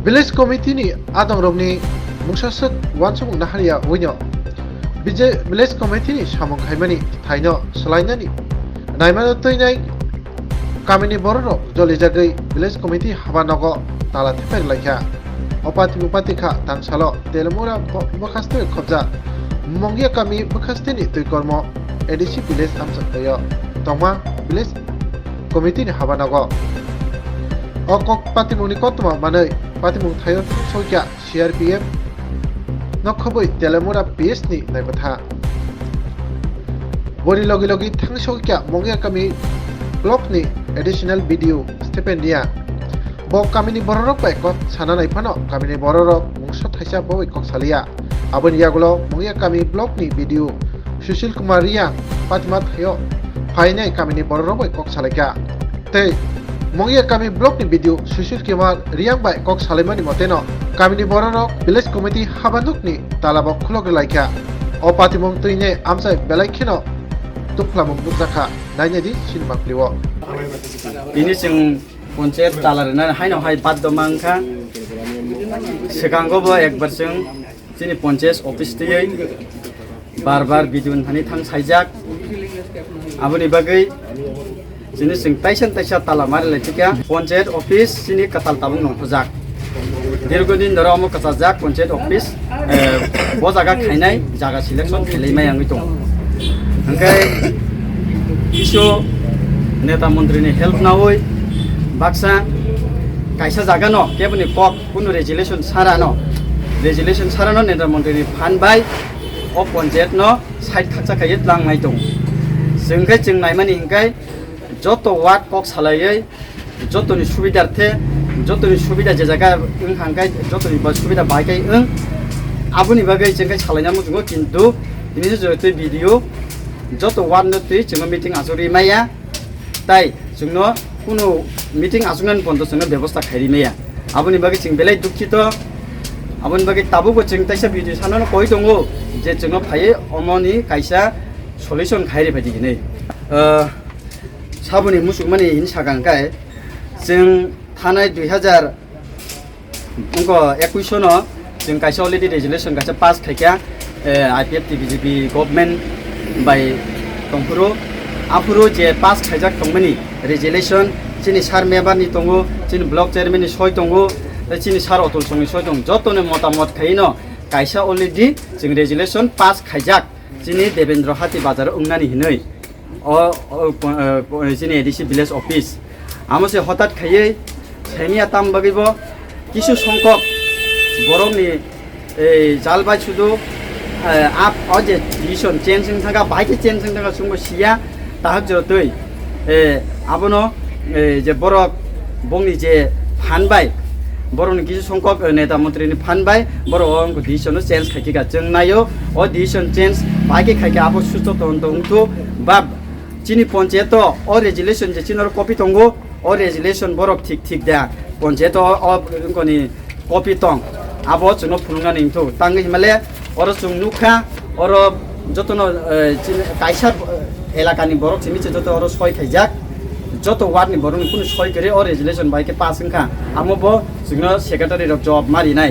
Village Committee ni adang romni mungsasak wansumung naharia winyo. Village Committee ni samung khaimani thaino selainani. Naimano toinai kamini bororo joli jagai Village Committee habanogo tala thepek laikha. Opati bupati kha tangsalo telemura bakaste khobja. Mongia kami bakaste ni tuikormo ADC Village amsaktayo. Tongma Village Committee ni habanogo. Okok patimuni kotma manai patimung thayo sokya CRPF nokhoboi telemura PS ni naibatha bori logi thang sokya mongya kami block ni additional video stipendia bo kamini bororok bai kok sana naifano kamini bororok mungso thaisa boi kok salia abon yagulo mongya kami block ni video Sushil Kumar Ria Patma thayo phainai kamini bororok bai kok salaka tei Mongya kami blog ni video Sushil Kumar Riang bai kok salimani moteno kami ni bororok Village Committee habanduk ni talabok khulok laikha o patimong tuine amsai belaikino tuklamung dukjaka nainedi sinmakliwo ini sing ponset talarena haino hai baddo mangkha sekango bo ekbar sing sini ponset office tiyai bar bidun hani thang saijak aboni bagai sini sing taisa tala mari lechika ponset office sini katal tabung nong hojak dirgodin doro amo kasajak ponset office bo jaga khainai jaga selection khelai yang itu angkai isu neta menteri ni help nawoi baksa kaisa jaga no kebuni kok kunu resolution sarano neta menteri fan bai o ponset no side khaksa kayet lang mai tong singkai jing naimani ingkai joto wat kok salai joto ni subida je jaga ung hangkai joto ni subida baikai ung abuni bagai jengkai salainya mutungo kintu ini joto video joto wat no tui jengo meeting asuri maya tai jengno kuno meeting asungan ponto jengno ব্যবস্থা khairi maya abuni bagai jeng belai dukkito abuni bagai tabugo jeng taisa video sanano koi dongo je jengno phaye omoni kaisa solution khairi badi gine 사분이 무슨만이 인사강가에 지금 탄의 2000 뭔가 에쿠이션어 지금 가시 올레디 레질레이션 가서 파스 khai IPF BJP government बाय तंफुरो आफुरो जे pass खाइजाक तंमनि resolution चिनि सार मेम्बारनि दङो चिनि ब्लक चेयरमेननि सय दङो चिनि सार अतुल संनि सय दं जतने मतामत खाइनो काइसा अलरेडी जों रेजुलेशन पास खाइजाक चिनि देवेन्द्र हाती बाजार उंनानि हिनै চিনি এডিসি ভিলেজ অফিস আমসে হঠাৎ খাইয়ে সেমিয়া তাম বাগিব কিছু সংখ্যক বরংনি এই জালবাই শুধু আপ অজে ডিসিশন চেঞ্জিং থাকা বাইকে চেঞ্জিং থাকা সুঙ্গ সিয়া তাহাক জতই আবনো যে বরক বংনি যে ফানবাই বরংনি কিছু সংখ্যক নেতা মন্ত্রীনি ফানবাই বড় অঙ্ক ডিসিশন চেঞ্জ খাইকিগা जों নাইও ও ডিসিশন চেঞ্জ বাইকে খাইকে আবো সুস্থ তন্তু বা চিনি পঞ্চায়েত ও রেজুলেশন যে চিনর কপি দंगो ও রেজুলেশন বরক ঠিক দা পঞ্চায়েত ও কোনি কপি দं আবো जोंनो फुलुंगानि इंथु तांगै माले और जों नुखा और जतनो काइसा एलाकानि बरक चिमिचे जत और सय खाइजाक जत वार्डनि बरक कुनु सय करे और रेजुलेशन बाइके पास खा आमबो जोंनो सेक्रेटारि जब मारिनाय